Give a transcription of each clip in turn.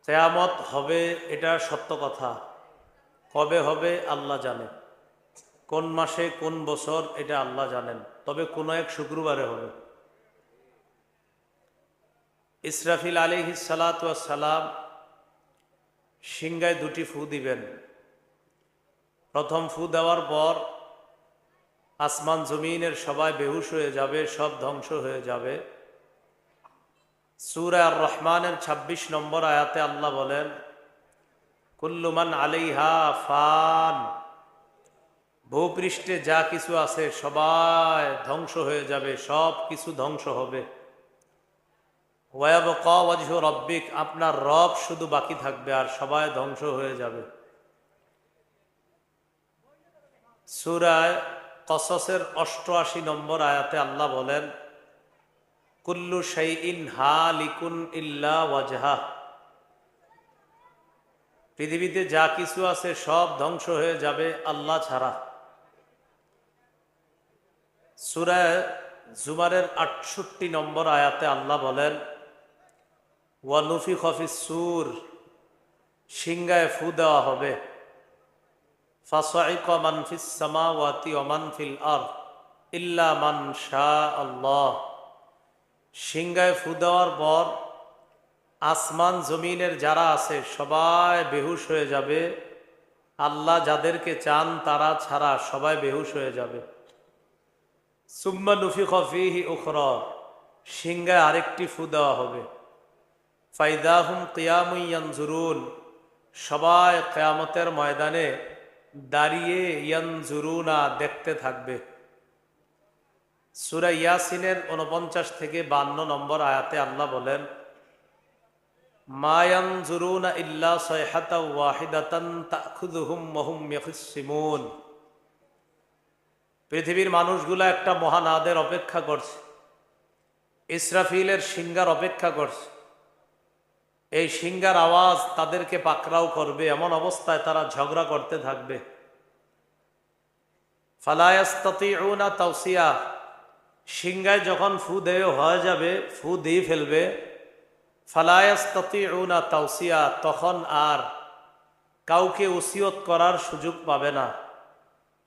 কিয়ামত হবে, এটা সত্য কথা। কবে হবে আল্লাহ জানে, কোন মাসে কোন বছর এটা আল্লাহ জানেন, তবে কোনো এক শুক্রবারে হবে। ইসরাফিল আলাইহিস সালাতু ওয়াস সালাম সিংহায় দুটি ফু দিবেন। প্রথম ফু দেওয়ার পর আসমান জমিনের সবাই বেহুশ হয়ে যাবে, সব ধ্বংস হয়ে যাবে। সূরা আর রহমানের ২৬ নম্বর আয়াতে আল্লাহ বলেন, কুল্লু মান আলাইহা ফান, ভূপৃষ্ঠে যা কিছু আছে সবাই ধ্বংস হয়ে যাবে, সব কিছু ধ্বংস হবে। ওয়ায়াবকা ওয়াজহু রব্বিক, আপনার রব শুধু বাকি থাকবে, আর সবাই ধ্বংস হয়ে যাবে। সূরা কসসের ৮৮ নম্বর আয়াতে আল্লাহ বলেন, কুল্লু শাইইন হালিকুন ইল্লা ওয়াজহা, পৃথিবীতে যা কিছু আছে সব ধ্বংস হয়ে যাবে আল্লাহ ছাড়া। সূরা জুমারের ৬৮ নম্বর আয়াতে আল্লাহ বলেন, ওয়া নুফিখা ফিস সূর, সিংহায় ফু দেওয়া হবে। ফাসাইকা মান ফিস সামাওয়াতি ওয়া মান ফিল আরদ ইল্লা মান শাআল্লাহ, সিংহায় ফু দেওয়ার পর আসমান জমিনের যারা আছে সবাই বেহুশ হয়ে যাবে, আল্লাহ যাদেরকে চান তারা ছাড়া সবাই বেহুশ হয়ে যাবে। সুম্মা নুফিখা ফীহি উখরা, সিংহায় আরেকটি ফু দেওয়া হবে। ফাইদাহুম কিয়ামুন ইয়ানজুরুন, সবাই কিয়ামতের ময়দানে দাঁড়িয়ে ইয়ানজুরুনা, দেখতে থাকবে। সূরা ইয়াসিনের ৪৯ থেকে ৫২ নম্বর আয়াতে আল্লাহ বলেন, মা ইয়ানজুরুনা ইল্লা সায়হাতাও ওয়াহিদাতান তাখুযুহুম ওয়া হুম ইয়াখসিমুন, পৃথিবীর মানুষগুলা একটা মহানাদের অপেক্ষা করছে, ইসরাফিলের সিংহার অপেক্ষা করছে। এই সিংহার আওয়াজ তাদেরকে পাকড়াও করবে, এমন অবস্থায় তারা ঝগড়া করতে থাকবে। ফালা ইয়াস্তাতিউনা তাওসিয়া, সিংহায় যখন ফু দেয় হয়ে যাবে, ফু দিয়ে ফেলবে। ফালা ইয়াস্তাতিউনা তাওসিয়া, তখন আর কাউকে ওসিয়ত করার সুযোগ পাবে না।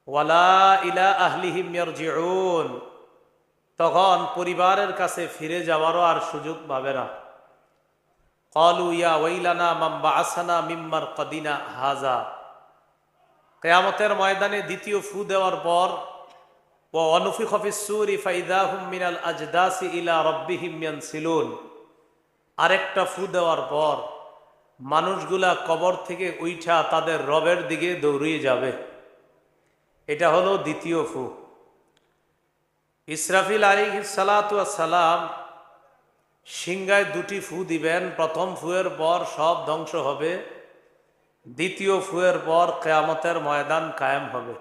ওয়ালা ইলা আহলিহিম ইয়ারজিউন, তখন পরিবারের কাছে ফিরে যাওয়ারও আর সুযোগ পাবে না। ক্বালু ইয়া ওয়াইলানা মান বাআসানা মিন মারকাদিনা হাযা, কিয়ামতের ময়দানে দ্বিতীয় ফু দেওয়ার পর ওয়া অনুফিখা ফিস সূরি ফাইদাহুম মিনাল আজদাসি ইলা রাব্বিহিম ইয়ানসিলুন, আরেকটা ফু দেওয়ার পর মানুষগুলা কবর থেকে উঠা তাদের রবের দিকে দৌড়িয়ে যাবে। এটা হলো দ্বিতীয় ফু। ইসরাফিল আলাইহিস সালাতু ওয়াস সালাম সিংহায় দুটি ফু দিবেন। প্রথম ফুয়ের পর সব ধ্বংস হবে, দ্বিতীয় ফুয়ের পর কিয়ামতের ময়দান কায়েম হবে।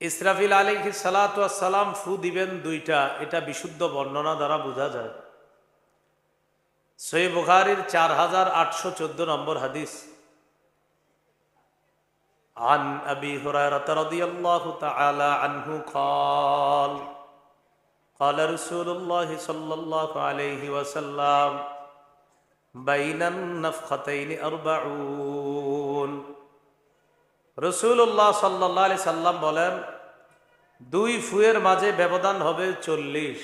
ইসরাফিল আলাইহিস সালাতু ওয়াস সালাম ফু দিবেন দুইটা, এটা বিশুদ্ধ বর্ণনা দ্বারা বোঝা যায়। সহিহ বুখারীর ৪৮১৪ নম্বর হাদিস, আন আবি হুরায়রা রাদিয়াল্লাহু তাআলা আনহু قال قال رسول الله صلى الله عليه وسلم بين النفختين 40, রাসূলুল্লাহ সাল্লাল্লাহু আলাইহি সাল্লাম বলেন, দুই ফুয়ের মাঝে ব্যবধান হবে ৪০।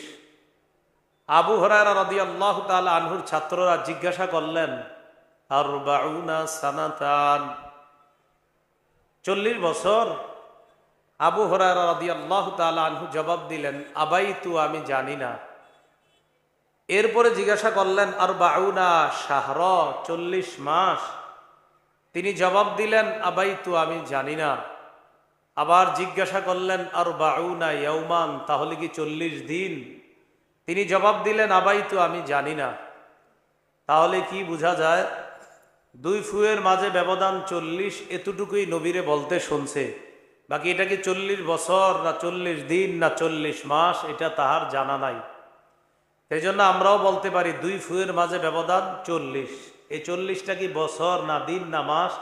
আবু হুরায়রা রাদিয়াল্লাহু তাআলা আনহুর ছাত্ররা জিজ্ঞাসা করলেন, ৪০ সানাতান, ৪০ বছর? আবু হুরায়রা রাদিয়াল্লাহু তাআলা আনহু জবাব দিলেন, আবাইতু, আমি জানি না। এরপরে জিজ্ঞাসা করলেন, ৪০ শাহর, ৪০ মাস? তিনি জবাব দিলেন, আবাইতু, আমি জানি না। আবার জিজ্ঞাসা করলেন, ৪০ ইয়াওমান, তাহলে কি ৪০ দিন? তিনি জবাব দিলেন, আবাইতু, আমি জানি না। তাহলে কি বোঝা যায়? দুই ফুয়ের মাঝে ব্যবধান ৪০, এতটুকুই নবীরে বলতে শুনছে। বাকি এটা কি ৪০ বছর না ৪০ দিন না ৪০ মাস, এটা তাহার জানা নাই। সেই জন্য আমরাও বলতে পারি দুই ফুয়ের মাঝে ব্যবধান ৪০। এই ৪০টা কি বছর না দিন না মাস,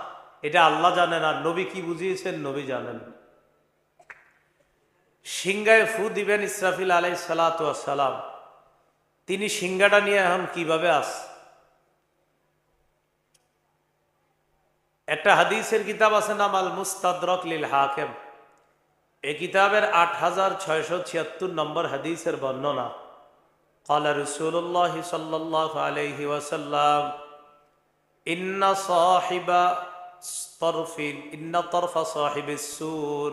এটা আল্লাহ জানেন, আর নবী কি বুঝিয়েছেন নবী জানেন। সিংহায় ফু দিবেন ইসরাফিল আলাইহিস সালাতু ওয়াস সালাম। তিনি সিংহাটা নিয়ে এখন কিভাবে আস? একটা হাদিসের কিতাব আছে নাম আল মুস্তাদরাক লিল হাকিম। এই কিতাবের 8676 নম্বর হাদিসের বর্ণনা। قال رسول الله صلى الله عليه وسلم إن طرف صاحب السور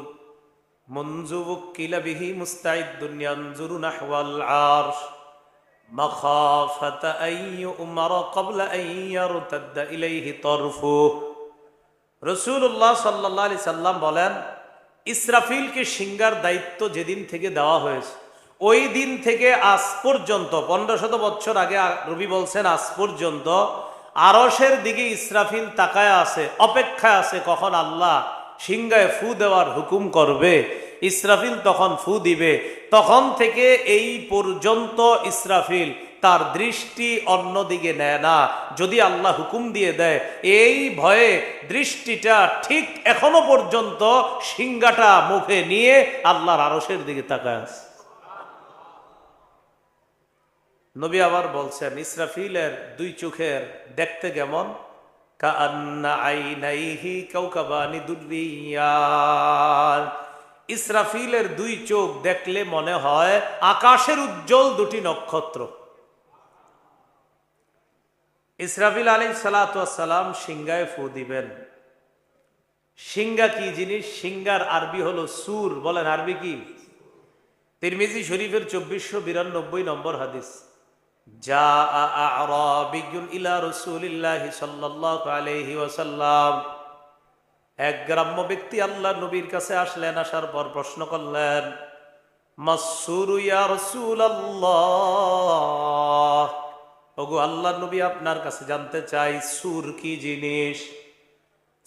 منذ وكل به مستعد ينظر نحو العرش مخافة أن يؤمر قبل أن يرتد إليه طرفه। রাসূলুল্লাহ সাল্লাল্লাহু আলাইহি সাল্লাম বলেন, ইসরাফিলকে সিংহার দায়িত্ব যেদিন থেকে দেওয়া হয়েছে ওই দিন থেকে আজ পর্যন্ত 1500 বছর আগে নবী বলছেন আজ পর্যন্ত আরশের দিকে ইসরাফিল তাকায় আছে, অপেক্ষায় আছে কখন আল্লাহ সিংহায় ফু দেওয়ার হুকুম করবে। ইসরাফিল তখন ফু দিবে, তখন থেকে এই পর্যন্ত ইসরাফিল তার দৃষ্টি অন্যদিকে নেয় না যদি আল্লাহ হুকুম দিয়ে দেয়। এই ভয়ে দৃষ্টিটা ঠিক এখনো পর্যন্ত সিংহাটা মুখে নিয়ে আল্লাহর আরশের দিকে তাকায় আছে। নবী আবার বলছেন, ইসরাফিলের দুই চোখের দেখতে কেমন? কাআন্না আইনাইহি কাওকাবানি দুররিয়ান। ইসরাফিলের দুই চোখ দেখলে মনে হয় আকাশের উজ্জ্বল দুটি নক্ষত্র। ইসরাফিল আলাইহিস সালাতু ওয়াস সালাম সিংহায় ফু দিবেন। সিংহা কি জিনিস? সিংহার আরবি হলো সুর। বলেন আরবি কি? তিরমিজি শরীফের 2492 নম্বর হাদিস। জাআ আ'রাবিয়্যুন ইলা রাসূলিল্লাহি সাল্লাল্লাহু আলাইহি ওয়াসাল্লাম। এক গ্রাম্য ব্যক্তি আল্লাহর নবীর কাছে আসলেন, আসার পর প্রশ্ন করলেন, মাসসুরু ইয়া রাসূলুল্লাহ, ওগো আল্লাহর নবী আপনার কাছে জানতে চাই সুর কি জিনিস।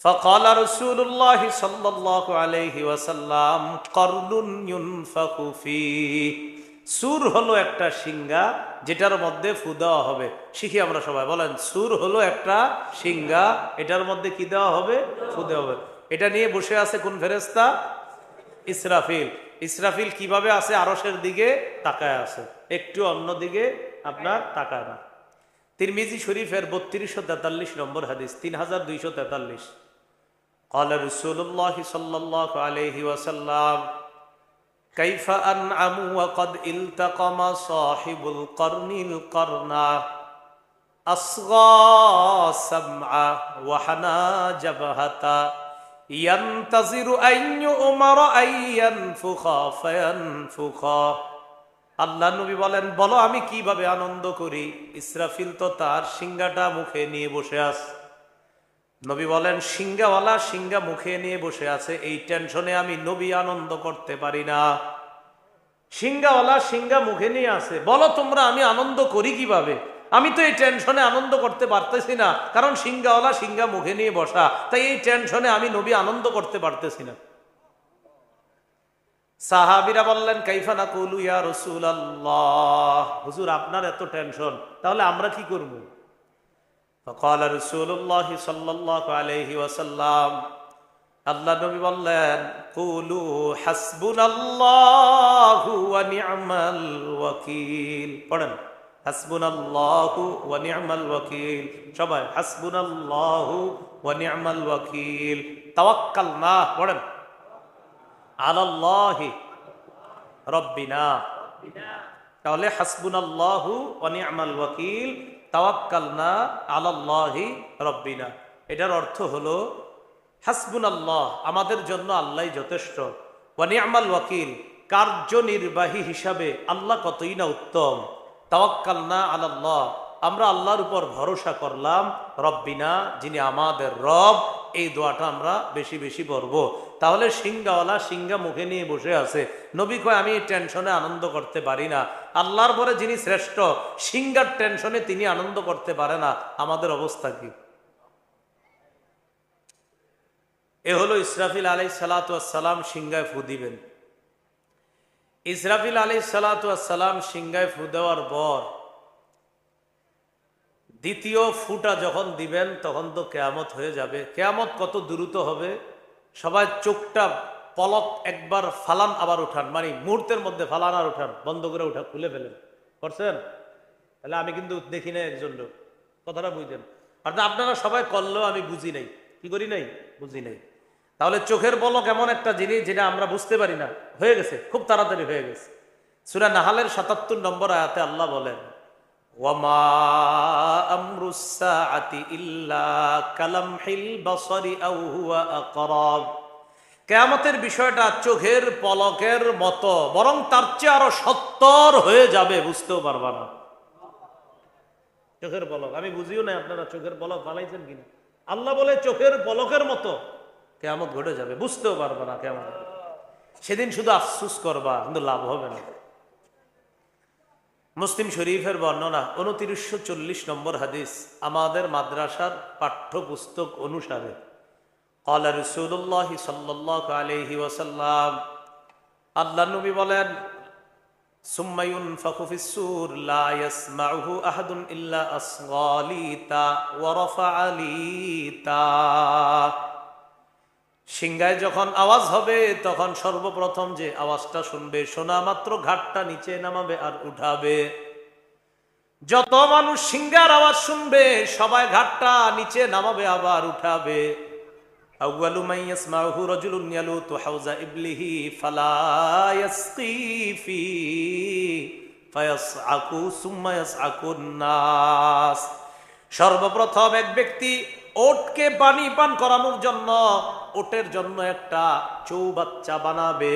ফাকালা রাসূলুল্লাহ সাল্লাল্লাহু আলাইহি ওয়াসাল্লাম করনুন ইউনফাকু ফীহি। সুর হলো একটা সিংহা যেটার মধ্যে ফু দেওয়া হবে। শিখি আমরা সবাই, বলেন সুর হলো একটা সিংহা, এটার মধ্যে কি দেওয়া হবে? ফু দেওয়া হবে। এটা নিয়ে বসে আছে কোন ফেরেশতা? ইসরাফিল। ইসরাফিল কিভাবে আছে? আরশের দিকে তাকায় আছে, একটু অন্যদিকে আপনার তাকায় না। তিরমিজি শরীফের 3243 নম্বর হাদিস, 3243। قال رسول الله صلى الله عليه وسلم كيف أنعم وقد التقم صاحب القرن القرن أصغى سمعا وحنى جبهة ينتظر أن يؤمر أن ينفخ فينفخ। আল্লাহ নবী বলেন, বলো আমি কিভাবে আনন্দ করি? ইসরাফিল তো তার সিংহাটা মুখে নিয়ে বসে আছে। নবী বলেন, সিংহাওয়ালা সিংহা মুখে নিয়ে বসে আছে, এই টেনশনে আমি নবী আনন্দ করতে পারি না। সিংহাওয়ালা সিংহা মুখে নিয়ে আছে, বলো তোমরা আমি আনন্দ করি কিভাবে? আমি তো এই টেনশনে আনন্দ করতে পারতেছি না, কারণ সিংহাওয়ালা সিংহা মুখে নিয়ে বসা, তাই এই টেনশনে আমি নবী আনন্দ করতে পারতেছি না। সাহাবীরা বললেন, কাইফা নাকুলু ইয়া রাসূলুল্লাহ, হুজুর আপনার এত টেনশন, তাহলে আমরা কি করব? فقال رسول الله صلى الله عليه وسلم, আল্লাহ নবী বললেন, কুলু হাসবুনাল্লাহু ওয়া নি'মাল ওয়াকিল। পড়েন হাসবুনাল্লাহু ওয়া নি'মাল ওয়াকিল। সবাই হাসবুনাল্লাহু ওয়া নি'মাল ওয়াকিল। তাওয়াক্কালনা, পড়েন আলাল্লাহি রাব্বিনা। তাহলে হাসবুনাল্লাহু ওয়া নি'মাল ওয়াকিল, তাওয়াক্কালনা আলাল্লাহি রাব্বিনা। এটার অর্থ হলো হাসবুনাল্লাহ, আমাদের জন্য আল্লাহই যথেষ্ট, ওয়া নি'মাল ওয়াকিল, কার্যনির্বাহী হিসাবে আল্লাহ কতই না উত্তম। তাওয়াক্কালনা আলাল্লাহ, আমরা আল্লাহর উপর ভরসা করলাম, রব্বিনা, যিনি আমাদের রব। এই দোয়াটা আমরা বেশি বেশি পড়ব। তাহলে সিংহাওয়ালা সিংহা মুখে নিয়ে বসে আছে, নবী কয় আমি এই টেনশনে আনন্দ করতে পারি না। আল্লাহর পরে যিনি শ্রেষ্ঠ, সিংহার টেনশনে তিনি আনন্দ করতে পারে না, আমাদের অবস্থা কি? এ হলো ইসরাফিল আলাইহিস সালাতু ওয়াস সালাম সিংহায় ফু দিবেন। ইসরাফিল আলাইহিস সালাতু ওয়াস সালাম সিংহায় ফু দেওয়ার পর দ্বিতীয় ফুটা যখন দিবেন তখন তো কেয়ামত হয়ে যাবে। কেয়ামত কত দ্রুত হবে! সবাই চোখটা পলক একবার ফালান আবার উঠান, মানে মুহূর্তের মধ্যে ফালান আর উঠান, বন্ধ করে উঠা, খুলে ফেলেন। করছেন? তাহলে আমি কিন্তু দেখি না একজন লোক, কথাটা বুঝলেন? অর্থাৎ আপনারা সবাই করলেও আমি বুঝি নাই, কি করি নাই? বুঝি নাই। তাহলে চোখের পলক এমন একটা জিনিস যেটা আমরা বুঝতে পারি না, হয়ে গেছে, খুব তাড়াতাড়ি হয়ে গেছে। সূরা নাহালের ৭৭ নম্বর আয়াতে আল্লাহ বলেন, ওয়ামা আমরুস সাআতি ইল্লা কালামহিল বাসারি আও হুয়া আকরাব। কিয়ামতের বিষয়টা চোখের পলকের মতো, বরং তার চেয়ে আরো সত্তর হয়ে যাবে, বুঝতেও পারবা না। চোখের পলক আমি বুঝিও না, আপনারা চোখের পলক বানাইছেন কিনা। আল্লাহ বলে চোখের পলকের মতো কিয়ামত ঘটে যাবে, বুঝতেও পারবা না কিয়ামত। সেদিন শুধু আফসুস করবা, কিন্তু লাভ হবে না। মুসলিম শরীফের বর্ণনা ২৯৪০ নম্বর হাদিস, আমাদের মাদ্রাসার পাঠ্যপুস্তক অনুসারে ক্বালা রাসূলুল্লাহ সাল্লাল্লাহু আলাইহি ওয়াসাল্লাম, আল্লাহর নবী বলেন, সুম্মা ইউনফাখু ফিস-সূর লা ইয়াসমাউহু আহাদুন ইল্লা আসগালিতা ওয়া রাফাআলিতা। সিংহায় যখন আওয়াজ হবে তখন সর্বপ্রথম যে আওয়াজটা শুনবে, শোনা মাত্র ঘাটটা নিচে নামাবে আর উঠাবে। যত মানুষ সিংহার আওয়াজ শুনবে সবাই ঘাটটা নিচে নামাবে আবার উঠাবে। আউয়ালু মান ইয়াসমাউহু রাজুলুন ইয়ালুতু হাউজা ইবলিহি ফালা ইয়াসকি ফি ফায়াসআকু সুম্মা ইয়াসআকুন নাস। সর্বপ্রথম এক ব্যক্তি ওটকে পানি পান করানোর জন্য ওটের জন্য একটা চৌবাচ্চা বানাবে,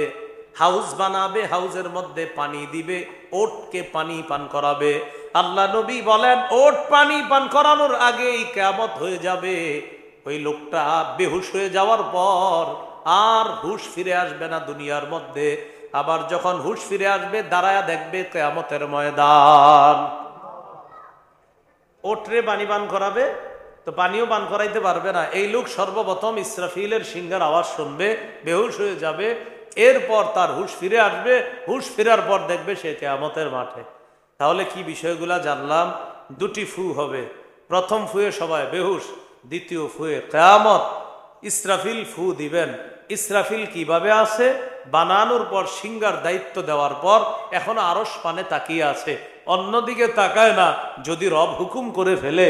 হাউস বানাবে, হাউসের মধ্যে পানি দিবে, ওটকে পানি পান করাবে। আল্লাহ নবী বলেন, ওট পানি পান করানোর আগেই কিয়ামত হয়ে যাবে। ওই লোকটা বেহুশ হয়ে যাওয়ার পর আর হুশ ফিরে আসবে না দুনিয়ার মধ্যে। আবার যখন হুশ ফিরে আসবে দাঁড়ায়া দেখবে কিয়ামতের ময়দান। ওটরে পানি পান করাবে তো পানিও পান করাইতে পারবে না। এই লোক সর্বপ্রথম ইসরাফিলের সিংহার আওয়াজ শুনবে, বেহুশ হয়ে যাবে, এরপর তার হুশ ফিরে আসবে, হুশ ফেরার পর দেখবে সে কিয়ামতের মাঠে। তাহলে কি বিষয়গুলা জানলাম? দুটি ফু হবে, প্রথম ফুয়ে সবাই বেহুশ, দ্বিতীয় ফুয়ে কিয়ামত। ইসরাফিল ফু দিবেন। ইসরাফিল কিভাবে আছে? বানানোর পর সিংহার দায়িত্ব দেওয়ার পর এখন আরশ পানে তাকিয়ে আছে, অন্যদিকে তাকায় না। যদি রব হুকুম করে ফেলে,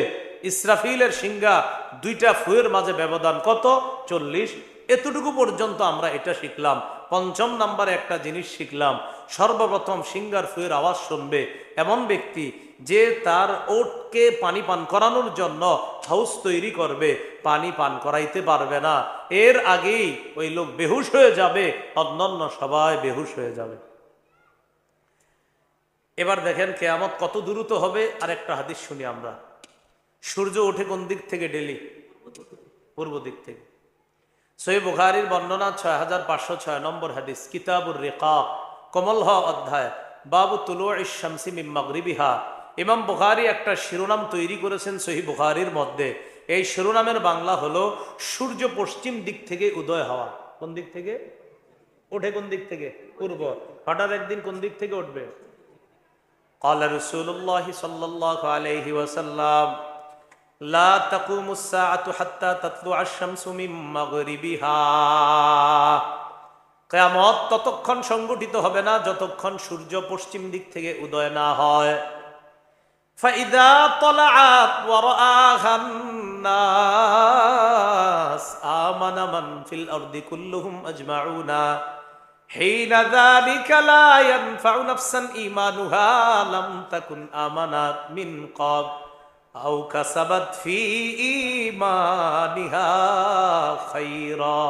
ইসরাফিলের সিংহা দুইটা ফুয়ের মাঝে ব্যবধান কত? ৪০। এতটুকু পর্যন্ত আমরা এটা শিখলাম। পঞ্চম নাম্বারে একটা জিনিস শিখলাম, সর্বপ্রথম সিংহার ফুয়ের আওয়াজ শুনবে এমন ব্যক্তি যে তার ওটকে পানি পান করানোর জন্য হাউস তৈরি করবে, পানি পান করাইতে পারবে না। এর আগেই ওই লোক বেহুশ হয়ে যাবে, অন্যান্য সবাই বেহুশ হয়ে যাবে। এবার দেখেন কিয়ামত কত দ্রুত হবে। আর একটা হাদিস শুনি আমরা। সূর্য ওঠে কোন দিক থেকে? ডেলি পূর্ব দিক থেকে। সহিহ বুখারীর বর্ণনা ৬৫০৬ নম্বর হাদিস, কিতাবুর রিকাক, কমল হওয়া অধ্যায়, বাবু তুলুইশ শামসি মিন মাগরিবিহা। ইমাম বুখারী একটা শিরোনাম তৈরি করেছেন সহিহ বুখারীর মধ্যে। এই শিরোনামের বাংলা হলো সূর্য পশ্চিম দিক থেকে উদয় হওয়া। কোন দিক থেকে ওঠে? কোন দিক থেকে? পূর্ব। হঠাৎ একদিন কোন দিক থেকে উঠবে? ক্বালা রাসূলুল্লাহ সাল্লাল্লাহু আলাইহি ওয়াসাল্লাম, লা তাকুমুস সাআতু হাত্তা তাতলুআ আশ-শামসু মিন মাগরিবিহা। কিয়ামত ততক্ষণ সংগঠিত হবে না যতক্ষণ সূর্য পশ্চিম দিক থেকে উদয় না হয়। ফাইদা তালাআত ওয়া রাআহান নাস আমানা মান ফিল আরদি কুল্লুহুম আজমাউনা হিনা যালিকা লা ইয়ানফাউ নাফসান ঈমানুহা লাম তাকুন আমানাত মিন ক্বাব আও কাসাবাত ফি ঈমানিহা খায়রা।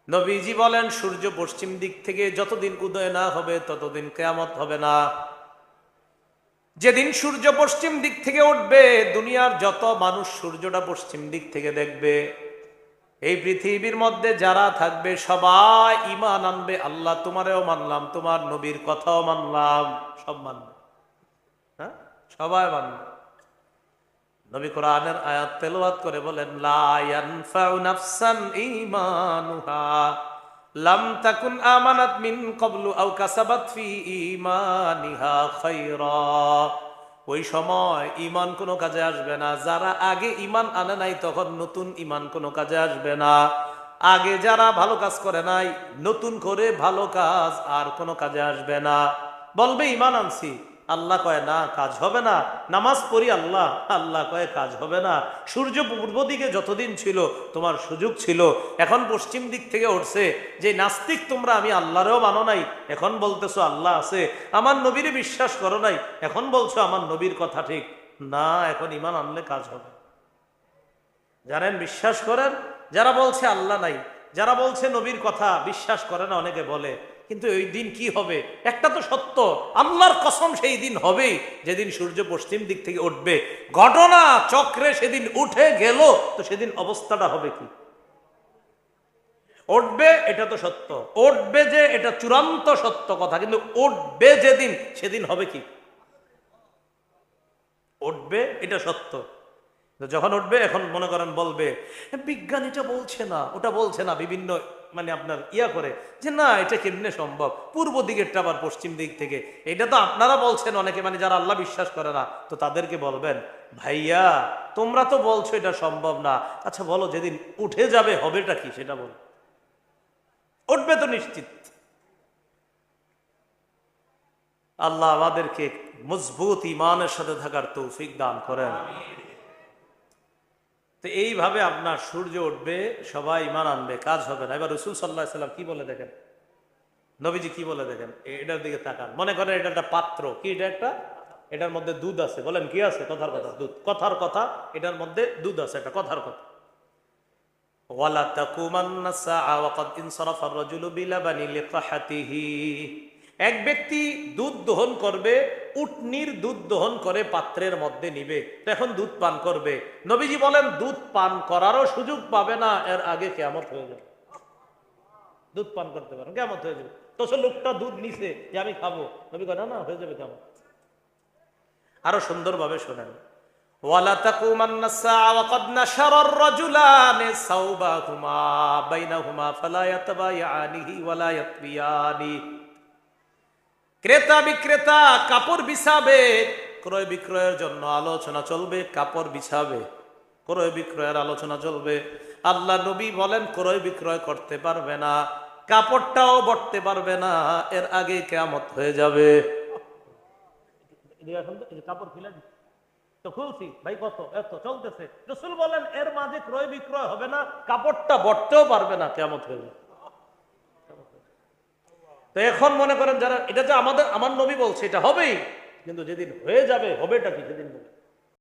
নবীজি বলেন, সূর্য পশ্চিম দিক থেকে যতদিন উদয় না হবে ততদিন কিয়ামত হবে না। যেদিন সূর্য পশ্চিম দিক থেকে উঠবে, দুনিয়ার যত মানুষ সূর্যটা পশ্চিম দিক থেকে দেখবে। এই পৃথিবীর মধ্যে যারা থাকবে সবাই ঈমান আনবে, আল্লাহ তোমারেও মানলাম, তোমার নবীর কথাও মানলাম, সব মানবে। হ্যাঁ, সবাই মানবে। নবী কোরআনের আয়াত তেলাওয়াত করে বলেন, লা ইয়ানফাউ নাফসান ঈমানুহা লাম তাকুন আমানাত মিন ক্বাবলু আও কাসাবাত ফি ঈমানিহা খায়রা। ওই সময় ঈমান কোনো কাজে আসবে না। যারা আগে ঈমান আনে নাই তখন নতুন ঈমান কোনো কাজে আসবে না। আগে যারা ভালো কাজ করে নাই, নতুন করে ভালো কাজ আর কোনো কাজে আসবে না। বলবে ঈমান আনছি, আল্লাহ কয় না, কাজ হবে না। নামাজ পড়ি আল্লাহ, আল্লাহ কয় কাজ হবে না। সূর্য পূর্ব দিকে যতদিন ছিল তোমার সুযোগ ছিল, এখন পশ্চিম দিক থেকে উঠছে। যে নাস্তিক তোমরা, আমি আল্লাহরেও মানো নাই, এখন বলতেছো আল্লাহ আছে। আমার নবীরে বিশ্বাস করো নাই, এখন বলছো আমার নবীর কথা ঠিক না। এখন ঈমান আনলে কাজ হবে। জানেন, বিশ্বাস করেন, যারা বলছে আল্লাহ নাই, যারা বলছে নবীর কথা বিশ্বাস করে না, অনেকে বলে, কিন্তু ওই দিন কি হবে একটা তো সত্য, আল্লাহর কসম সেই দিন হবেই যেদিন সূর্য পশ্চিম দিক থেকে উঠবে। ঘটনা চক্রে সেদিন উঠে গেল, তো সেদিন অবস্থাটা হবে কি? উঠবে, এটা তো সত্য, উঠবে যে এটা চূড়ান্ত সত্য কথা, কিন্তু উঠবে যেদিন, সেদিন হবে কি? উঠবে এটা সত্য, যখন উঠবে এখন মনে করেন বলবে বিজ্ঞান এটা বলছে না, ওটা বলছে না, বিভিন্ন মানে আপনার করে যে না এটা কেমনে সম্ভব, পূর্ব দিকেরটা আবার পশ্চিম দিক থেকে। এটা তো আপনারা বলছেন অনেকে, মানে যারা আল্লাহ বিশ্বাস করে না, তো তাদেরকে বলবেন ভাইয়া তোমরা তো বলছো এটা সম্ভব না, আচ্ছা বলো যেদিন উঠে যাবে হবেটা কি সেটা বল। উঠবে তো নিশ্চিত। আল্লাহ আমাদেরকে মজবুত ইমানের সাথে থাকার তৌফিক দান করেন। তো এইভাবে আপনার সূর্য উঠবে, সবাই ঈমান আনবে, কাজ হবে না। এবার রাসূল সাল্লাল্লাহু আলাইহি সাল্লাম কি বলে দেখেন, নবীজি কি বলে দেখেন, এটার দিকে তাকান। মনে করেন এটা একটা পাত্র, কি এটা একটা, এটার মধ্যে দুধ আছে, বলেন কি আছে? কথার কথা দুধ, কথার কথা, এটার মধ্যে দুধ আছে, এটা কথার কথা। ওয়ালা তাকুমান্না সাআ ওয়া ক্বাদ ইনসারাফা আর-রাজুলু বিলাবানি লিকাহাতিহি। এক ব্যক্তি দুধ দহন করবে, উটনির দুধ দহন করে পাত্রের মধ্যে নিবে, তো এখন দুধ পান করবে। নবীজি বলেন দুধ পান করারও সুযোগ পাবে না, এর আগে কিয়ামত হয়ে যাবে। দুধ পান করতে পারেন, কিয়ামত হয়ে যাবে। তো সে লোকটা দুধ নিছে যে আমি খাবো, নবী কয় না না, হয়ে যাবে কিয়ামত। আরো সুন্দরভাবে শোনেন, ওয়ালা তাকুমান্না সাআ ওয়া ক্বাদ নাশারা আর-রাজুলানি সাওবাহুমা বাইনাহুমা ফালা ইয়াতাবায়ানিহি ওয়ালা ইয়াতবিয়ানি। ক্রেতা বিক্রেতা কাপড় বিছাবে, ক্রয় বিক্রয়ের জন্য আলোচনা চলবে, কাপড় বিছাবে, ক্রয় বিক্রয়ের আলোচনা চলবে। আল্লাহ নবী বলেন ক্রয় বিক্রয় করতে পারবে না, কাপড়টাও বটতে পারবে না, এর আগে কিয়ামত হয়ে যাবে। কাপড় ফেলে তো খুলছি ভাই, কত এত চলতেছে, রাসূল বলেন এর মাঝে ক্রয় বিক্রয় হবে না, কাপড়টা বটতেও পারবে না, কিয়ামত হয়ে যাবে। তো এখন মনে করেন যারা, এটা যে আমার নবী বলছে এটা হবেই, কিন্তু যেদিন হয়ে যাবে হবেটা কি সেদিন বলে